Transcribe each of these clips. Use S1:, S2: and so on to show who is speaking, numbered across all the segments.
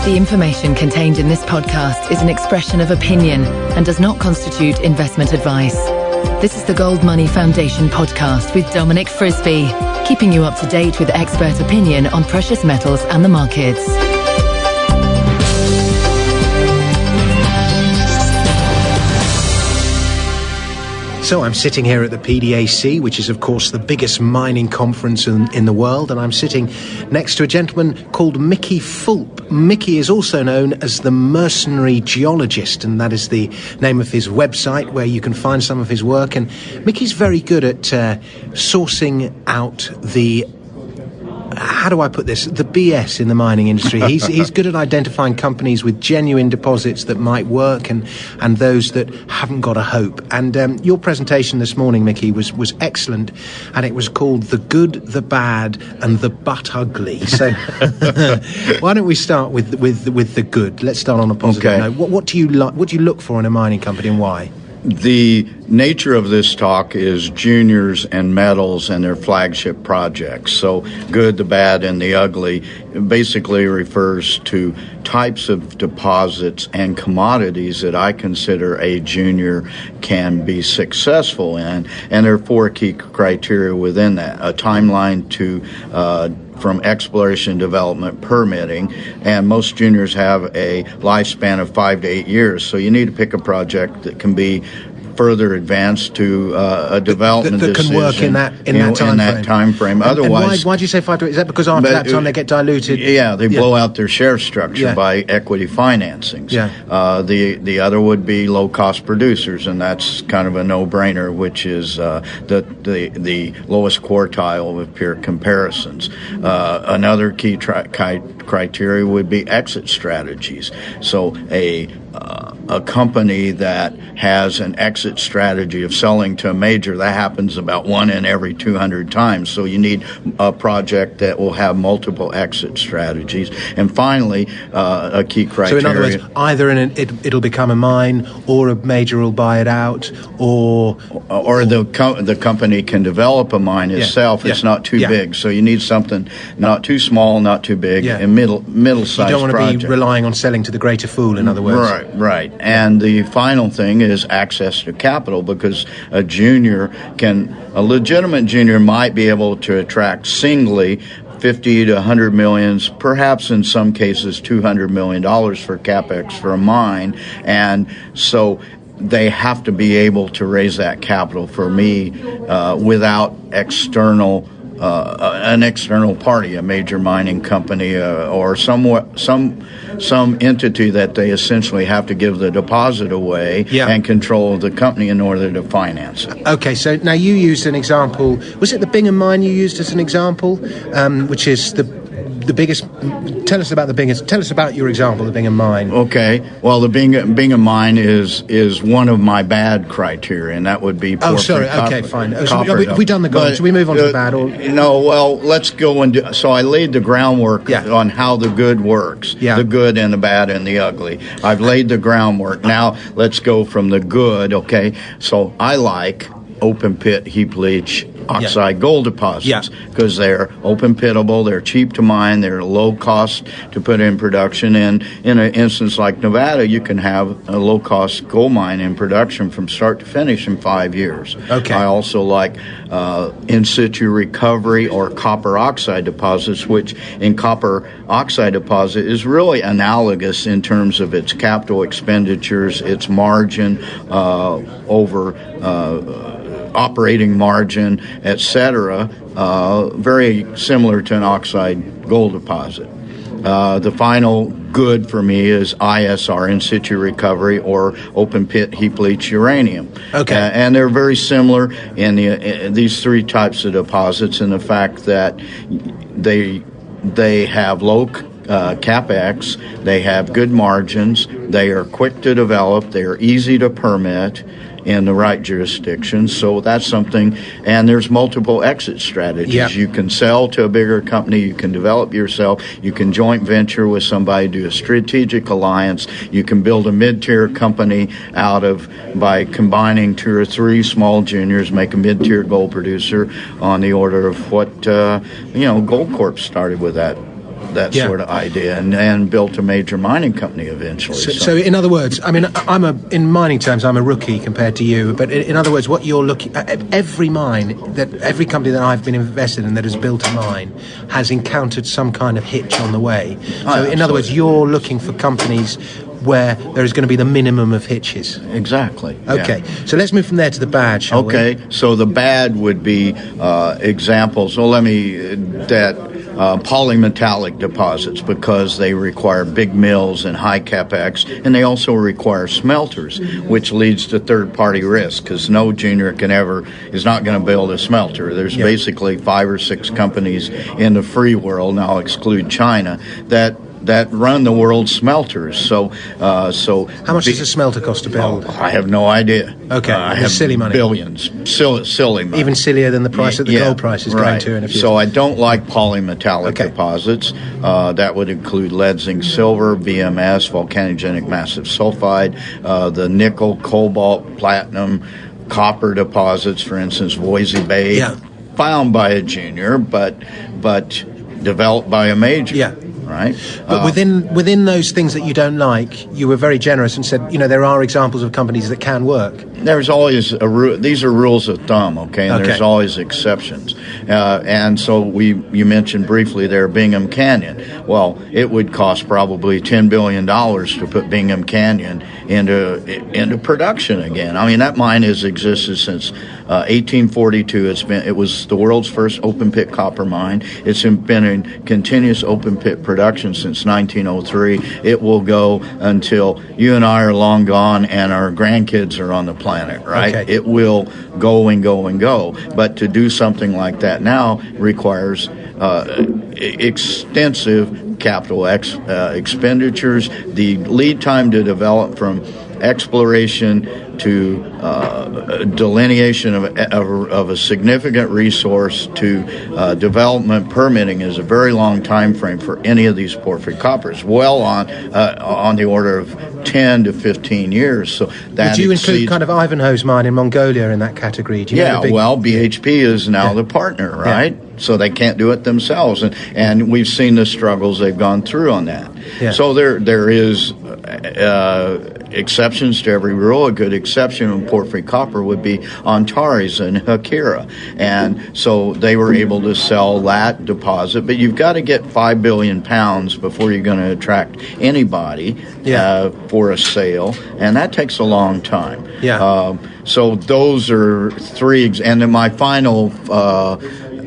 S1: The information contained in this podcast is an expression of opinion and does not constitute investment advice. This is the GoldMoney Foundation podcast with Dominic Frisby, keeping you up to date with expert opinion on precious metals and the markets.
S2: So I'm sitting here at the PDAC, which is, of course, the biggest mining conference in the world, and I'm sitting next to a gentleman called Mickey Fulp. Mickey is also known as the Mercenary Geologist, and that is the name of his website where you can find some of his work. And Mickey's very good at sourcing out the... how do I put this? The BS in the mining industry. He's good at identifying companies with genuine deposits that might work and those that haven't got a hope. And your presentation this morning, Mickey, was excellent, and it was called The Good, the Bad, and the But Ugly. So why don't we start with the good? Let's start on a positive note. What do you like? What do you look for in a mining company, and why?
S3: The nature of this talk is juniors and metals and their flagship projects. So good, the bad, and the ugly basically refers to types of deposits and commodities that I consider a junior can be successful in. And there are four key criteria within that. A timeline to from exploration, development, permitting, and most juniors have a lifespan of 5 to 8 years. So you need to pick a project that can be further advanced to a development
S2: that
S3: decision
S2: can work in that
S3: time frame.
S2: Otherwise, why do you say 5 to 8? Is that because after that time they get diluted?
S3: Yeah, they blow out their share structure by equity financings.
S2: Yeah.
S3: The other would be low cost producers, and that's kind of a no-brainer, which is the lowest quartile with peer comparisons. Another key criteria would be exit strategies. So a company that has an exit strategy of selling to a major, that happens about 1 in every 200 times. So you need a project that will have multiple exit strategies. And finally, a key criteria.
S2: So in other words, either it'll become a mine, or a major will buy it out, or
S3: the company can develop a mine itself. It's not too big. So you need something not too small, not too big, and middle-sized project.
S2: You don't want to be relying on selling to the greater fool, in other words.
S3: Right. And the final thing is access to capital, because a legitimate junior might be able to attract singly 50 to 100 millions, perhaps in some cases $200 million for capex for a mine. And so they have to be able to raise that capital for me without an external party, a major mining company, or some entity that they essentially have to give the deposit away and control the company in order to finance it.
S2: Okay, so now you used an example. Was it the Bingham mine you used as an example, which is the biggest? Tell us about your example, the Bingham mine.
S3: Okay, well, the Bingham mine is one of my bad criteria, and that would be
S2: fine. Have we done the gold? Should we move on to the bad?
S3: No, well, let's go and so I laid the groundwork on how the good works, the good and the bad and the ugly. I've laid the groundwork. Now let's go from the good, okay? So I like open pit heap leach oxide gold deposits because they're open pitable, they're cheap to mine, they're low cost to put in production. And in an instance like Nevada, you can have a low cost gold mine in production from start to finish in 5 years.
S2: Okay.
S3: I also like in situ recovery or copper oxide deposits, which in copper oxide deposit is really analogous in terms of its capital expenditures, its margin over operating margin, etc., very similar to an oxide gold deposit. The final good for me is ISR, in situ recovery, or open pit heap leach uranium.
S2: Okay.
S3: And they're very similar in these three types of deposits in the fact that they have low capex, they have good margins, they are quick to develop, they are easy to permit in the right jurisdiction. So that's something, and there's multiple exit strategies.
S2: Yep.
S3: You can sell to a bigger company, you can develop yourself, you can joint venture with somebody, do a strategic alliance, you can build a mid-tier company by combining 2 or 3 small juniors, make a mid-tier gold producer on the order of what, Gold Corp started with that that sort of idea, and built a major mining company eventually.
S2: So in other words, I mean, in mining terms, I'm a rookie compared to you. But in other words, what you're looking at, every company that I've been invested in that has built a mine has encountered some kind of hitch on the way. So in other words, you're looking for companies where there is going to be the minimum of hitches.
S3: Exactly.
S2: Okay, so let's move from there to the bad, shall we?
S3: Okay, so the bad would be examples. Well, polymetallic deposits, because they require big mills and high capex, and they also require smelters, which leads to third-party risk, because no junior is not going to build a smelter. There's basically 5 or 6 companies in the free world, and I'll exclude China, that run the world's smelters. So
S2: how much does a smelter cost to build?
S3: I have no idea.
S2: Okay,
S3: I have
S2: silly money.
S3: Billions, silly money.
S2: Even sillier than the price that the gold price is going to in a few.
S3: So I don't like polymetallic deposits. That would include lead, zinc, silver, VMS, volcanogenic massive sulfide, the nickel, cobalt, platinum, copper deposits. For instance, Voisey Bay, found by a junior, but developed by a major. Yeah. Right.
S2: But within those things that you don't like, you were very generous and said, there are examples of companies that can work.
S3: There's always these are rules of thumb, okay? And there's always exceptions. And so you mentioned briefly there Bingham Canyon. Well, it would cost probably $10 billion to put Bingham Canyon into production again. I mean, that mine has existed since 1842. It was the world's first open pit copper mine. It's been in continuous open pit production since 1903. It will go until you and I are long gone and our grandkids are on the planet, right? Okay. It will go and go and go. But to do something like that now requires extensive capital expenditures. The lead time to develop from exploration to delineation of a significant resource to development permitting is a very long time frame for any of these porphyry coppers, well on the order of 10 to 15 years. So that
S2: would you include kind of Ivanhoe's mine in Mongolia in that category? Do you know
S3: BHP is now the partner, right? Yeah. So they can't do it themselves, and we've seen the struggles they've gone through on that. Yeah. So there is exceptions to every rule. A good exception in porphyry copper would be Antares and Hakira, and so they were able to sell that deposit. But you've got to get 5 billion pounds before you're going to attract anybody for a sale, and that takes a long time. Yeah. So those are 3, and then my final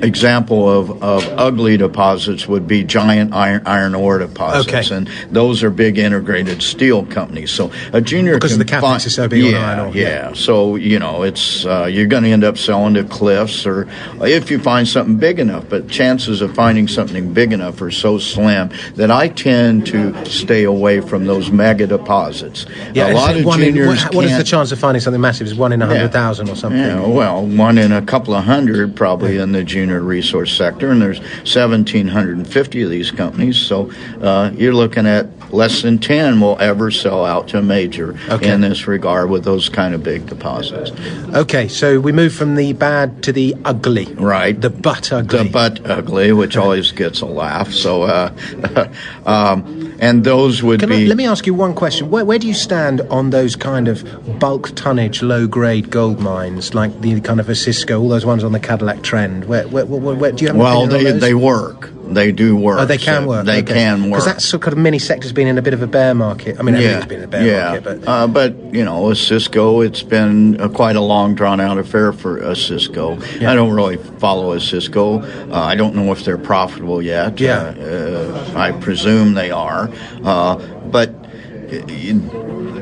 S3: example of ugly deposits would be giant iron ore deposits, and those are big integrated steel companies. So a junior
S2: because the capex is so big on iron ore.
S3: Yeah. So it's you're going to end up selling to cliffs, or if you find something big enough. But chances of finding something big enough are so slim that I tend to stay away from those mega deposits.
S2: Yeah, a lot of juniors. What is the chance of finding something massive? Is 1 in 100,000 or something?
S3: Yeah, well, 1 in a couple of hundred probably in the junior resource sector, and there's 1,750 of these companies, so you're looking at less than 10 will ever sell out to a major in this regard with those kind of big deposits.
S2: Okay, so we move from the bad to the ugly.
S3: Right.
S2: The butt ugly.
S3: The butt ugly, which always gets a laugh. So, and those would be...
S2: Let me ask you one question. Where do you stand on those kind of bulk tonnage, low-grade gold mines, like the kind of a Cisco, all those ones on the Cadillac trend? Where do you have an opinion on those?
S3: They work. They do work.
S2: Oh, they can work.
S3: They can work.
S2: Because that sort of mini sector's been in a bit of a bear market. I mean, everything's been in a bear market.
S3: But a Cisco, it's been quite a long, drawn-out affair for a Cisco. Yeah. I don't really follow a Cisco. I don't know if they're profitable yet. Yeah. I presume they are. But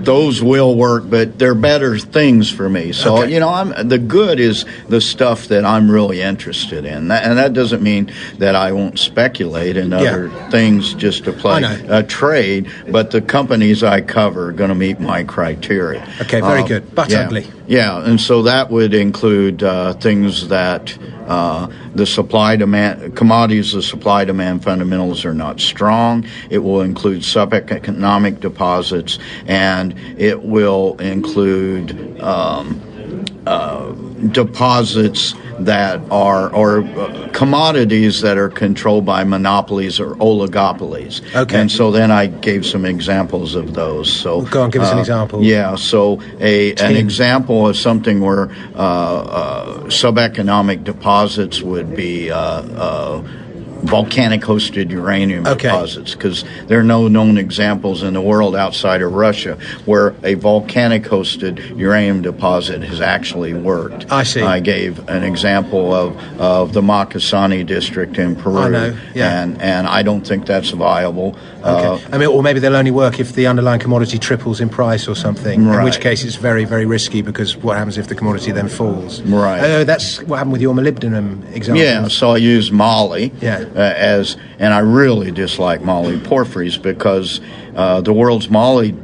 S3: those will work, but they're better things for me. So, the good is the stuff that I'm really interested in. And that doesn't mean that I won't speculate in other things just to play a trade, but the companies I cover are going to meet my criteria.
S2: Okay, very good. But ugly.
S3: Yeah, and so that would include things that the supply-demand commodities, the supply-demand fundamentals are not strong. It will include subeconomic deposits, and it will include deposits that are or commodities that are controlled by monopolies or oligopolies.
S2: Okay.
S3: And so then I gave some examples of those. So
S2: go on, give us an example.
S3: Yeah. So an example of something where subeconomic deposits would be volcanic hosted uranium deposits, because there are no known examples in the world outside of Russia where a volcanic hosted uranium deposit has actually worked.
S2: I see.
S3: I gave an example of the Makasani district in Peru.
S2: I know, yeah.
S3: And I don't think that's viable.
S2: Okay. Or maybe they'll only work if the underlying commodity triples in price or something,
S3: right.
S2: in which case it's very, very risky, because what happens if the commodity then falls?
S3: Right.
S2: That's what happened with your molybdenum example.
S3: Yeah, so I use moly and I really dislike moly porphyries because the world's moly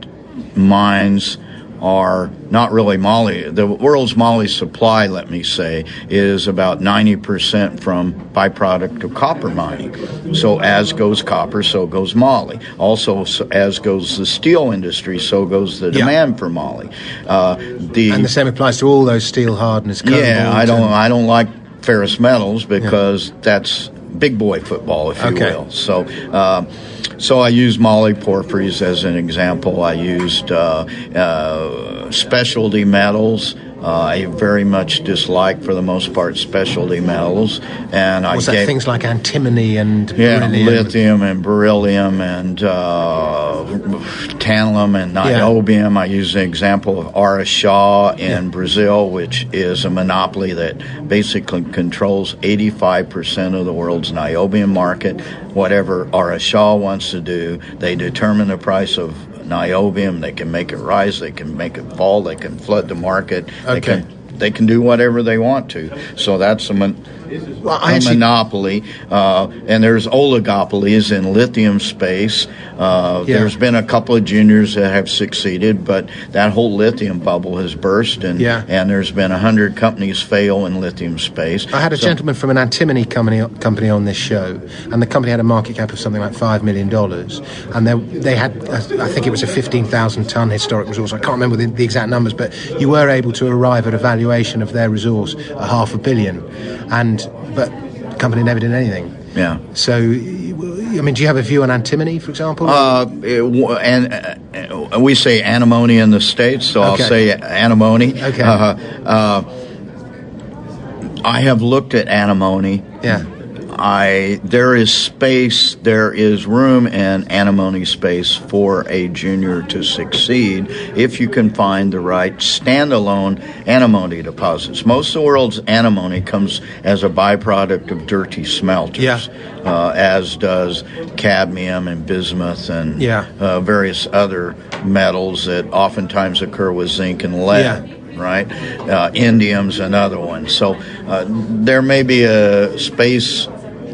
S3: mines are not really moly. The world's moly supply, let me say, is about 90% from byproduct of copper mining. So as goes copper, so goes moly. Also, as goes the steel industry, so goes the demand for moly.
S2: And the same applies to all those steel hardeners.
S3: Yeah, I don't like ferrous metals because that's big boy football, if you will. So I used moly porphyries as an example. I used specialty metals. I very much dislike, for the most part, specialty metals. And
S2: was that things like antimony and beryllium?
S3: Lithium and beryllium and tantalum and niobium. I use an example of Araxá in Brazil, which is a monopoly that basically controls 85% of the world's niobium market. Whatever Araxá wants to do, they determine the price of niobium. They can make it rise, they can make it fall, they can flood the market, they can do whatever they want to. So that's a monopoly. And there's oligopolies in lithium space. There's been a couple of juniors that have succeeded, but that whole lithium bubble has burst, and there's been 100 companies fail in lithium space.
S2: I had a gentleman from an antimony company on this show, and the company had a market cap of something like $5 million, and they had, I think it was a 15,000 ton historic resource. I can't remember the exact numbers, but you were able to arrive at a valuation of their resource at $500 million, but the company never did anything.
S3: Yeah.
S2: So, I mean, do you have a view on antimony, for example?
S3: We say antimony in the States, so I'll say antimony.
S2: Okay.
S3: I have looked at antimony.
S2: Yeah.
S3: There is room in antimony space for a junior to succeed if you can find the right standalone antimony deposits. Most of the world's antimony comes as a byproduct of dirty smelters, as does cadmium and bismuth and various other metals that oftentimes occur with zinc and lead. Yeah. Right? Indium's another one. So there may be a space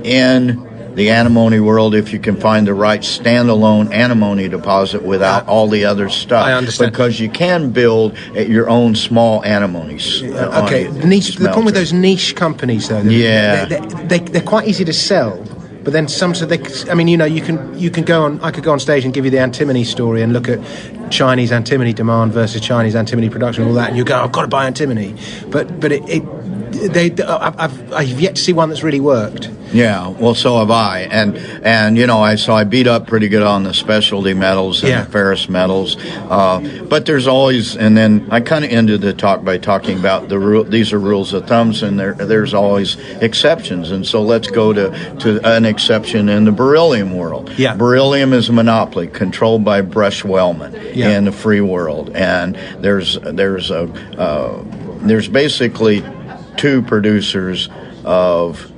S3: in the antimony world if you can find the right standalone antimony deposit without all the other stuff.
S2: I understand.
S3: Because you can build your own small antimony.
S2: The problem with those niche companies, though, they're quite easy to sell. But then you can go on. I could go on stage and give you the antimony story and look at Chinese antimony demand versus Chinese antimony production and all that, and you go, I've got to buy antimony. But I've yet to see one that's really worked.
S3: Yeah, well, so have I, and I beat up pretty good on the specialty metals and the ferrous metals, but there's always, and then I kind of ended the talk by talking about these are rules of thumbs, and there's always exceptions, and so let's go to an exception in the beryllium world. Yeah. Beryllium is a monopoly controlled by Brush-Wellman in the free world, and there's basically two producers of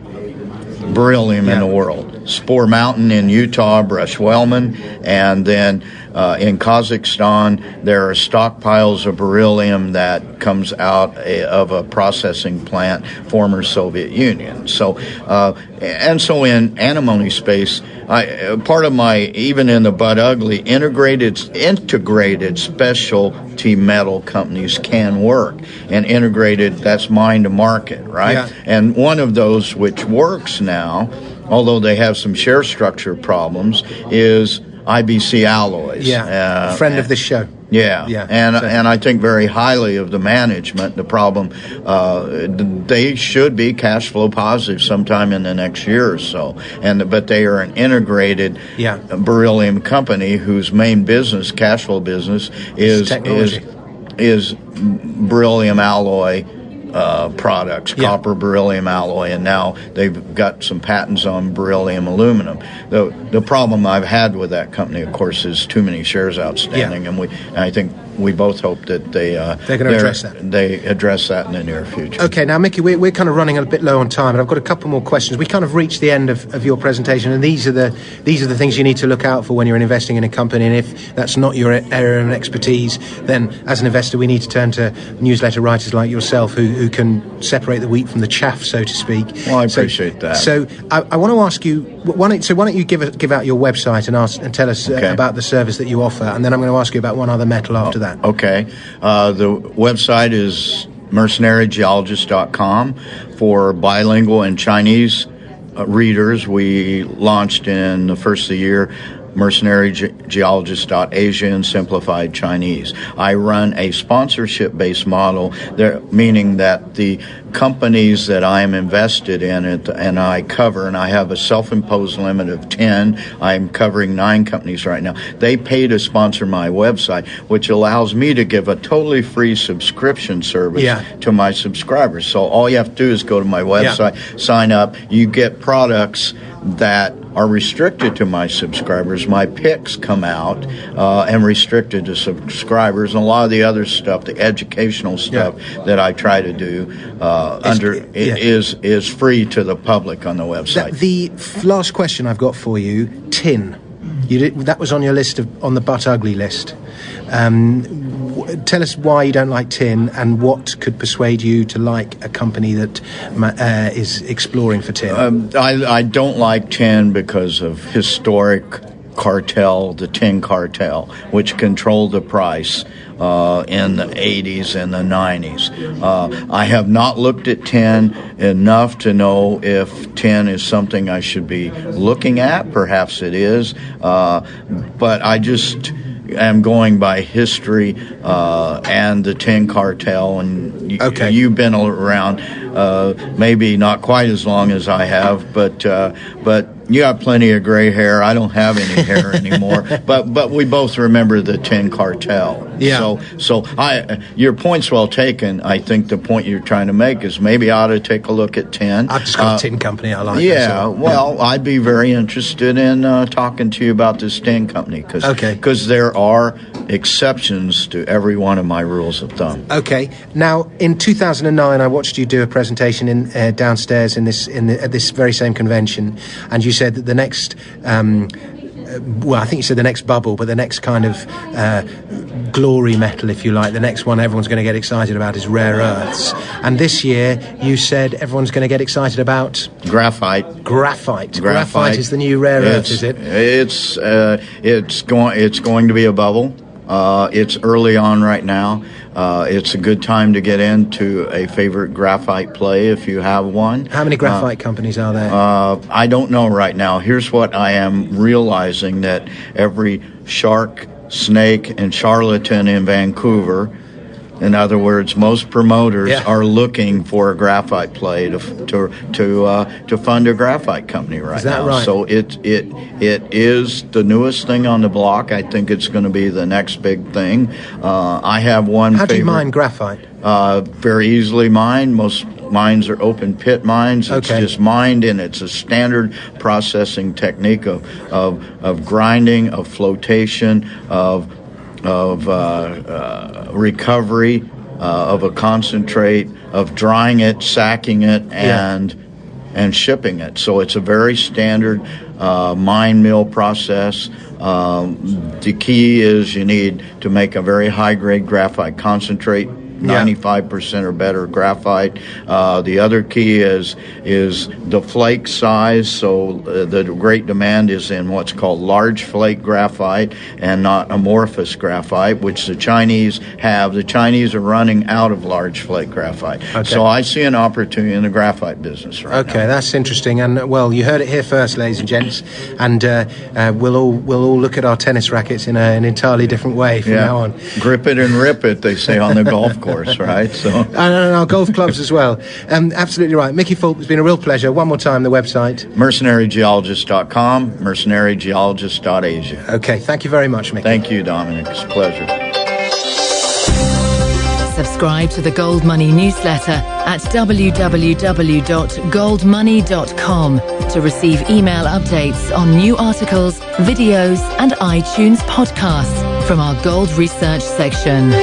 S3: beryllium in the world. Spore Mountain in Utah, Brush-Wellman, and then in Kazakhstan there are stockpiles of beryllium that comes out of a processing plant, former Soviet Union. So in antimony space, part of my, even in the Bud Ugly, integrated specialty metal companies can work. And integrated, that's mine to market, right? Yeah. And one of those which works now, although they have some share structure problems, is IBC Alloys.
S2: Yeah, friend of the show.
S3: Yeah. And I think very highly of the management. The problem, they should be cash flow positive sometime in the next year or so. But they are an integrated beryllium company whose main business, cash flow business, is beryllium alloy products, copper, beryllium alloy, and now they've got some patents on beryllium aluminum. The problem I've had with that company, of course, is too many shares outstanding, and I think we both hope that they're going to address that. They address that in the near future.
S2: Okay, now Mickey, we're kind of running a bit low on time, and I've got a couple more questions. We kind of reached the end of your presentation, and these are the things you need to look out for when you're investing in a company. And if that's not your area of expertise, then as an investor, we need to turn to newsletter writers like yourself who can separate the wheat from the chaff, so to speak.
S3: Well, I appreciate that.
S2: So I want to ask you, why don't you give out your website and tell us about the service that you offer, and then I'm going to ask you about one other metal after that.
S3: Okay. The website is mercenarygeologist.com for bilingual and Chinese readers. We launched in the first of the year mercenarygeologist.asia in simplified Chinese. I run a sponsorship-based model, meaning that the companies that I am invested in and I cover, and I have a self-imposed limit of 10. I'm covering 9 companies right now. They pay to sponsor my website, which allows me to give a totally free subscription service to my subscribers. So all you have to do is go to my website, sign up. You get products that are restricted to my subscribers. My picks come out and restricted to subscribers, and a lot of the other stuff, the educational stuff that I try to do is free to the public on the website.
S2: The last question I've got for you, tin. That was on your list on the but ugly list. Tell us why you don't like tin, and what could persuade you to like a company that is exploring for tin.
S3: I don't like tin because of historic cartel, the tin cartel, which controlled the price in the 80s and the 90s. I have not looked at tin enough to know if tin is something I should be looking at. Perhaps it is, but I just am going by history and the tin cartel, and you've been around maybe not quite as long as I have, but you got plenty of gray hair. I don't have any hair anymore, but we both remember the tin cartel.
S2: Yeah.
S3: So your point's well taken. I think the point you're trying to make is maybe I ought to take a look at tin.
S2: I've just got a tin company I like.
S3: Yeah. Well, I'd be very interested in talking to you about this tin company because there are exceptions to every one of my rules of thumb.
S2: Okay. Now, in 2009, I watched you do a presentation downstairs at this very same convention, and you said that the next, I think you said the next bubble, but the next kind of glory metal, if you like, the next one everyone's going to get excited about is rare earths. And this year, you said everyone's going to get excited about
S3: graphite.
S2: Graphite is the new rare earth, is it?
S3: It's going to be a bubble. It's early on right now. It's a good time to get into a favorite graphite play if you have one.
S2: How many graphite companies are there?
S3: I don't know right now. Here's what I am realizing, that every shark, snake, and charlatan in Vancouver, in other words, most promoters are looking for a graphite play to fund a graphite company right now.
S2: Is that right?
S3: So it is the newest thing on the block. I think it's going to be the next big thing. I have one.
S2: How do you mine graphite?
S3: Very easily mined. Most mines are open pit mines. It's just mined, and it's a standard processing technique of grinding, of flotation, of recovery of a concentrate, of drying it, sacking it, and shipping it. So it's a very standard mine mill process. The key is you need to make a very high grade graphite concentrate 95% or better graphite. The other key is the flake size. So the great demand is in what's called large flake graphite and not amorphous graphite, which the Chinese have. The Chinese are running out of large flake graphite.
S2: Okay.
S3: So I see an opportunity in the graphite business right now.
S2: Okay, that's interesting. And well, you heard it here first, ladies and gents. And we'll all look at our tennis rackets in an entirely different way from now on.
S3: Grip it and rip it, they say on the golf course, right? So
S2: and our golf clubs as well. Absolutely right. Mickey Fulp, it's been a real pleasure. One more time, the website.
S3: mercenarygeologist.com, mercenarygeologist.asia.
S2: Okay, thank you very much, Mickey.
S3: Thank you, Dominic. It's a pleasure.
S1: Subscribe to the Gold Money newsletter at www.goldmoney.com to receive email updates on new articles, videos, and iTunes podcasts from our Gold Research section.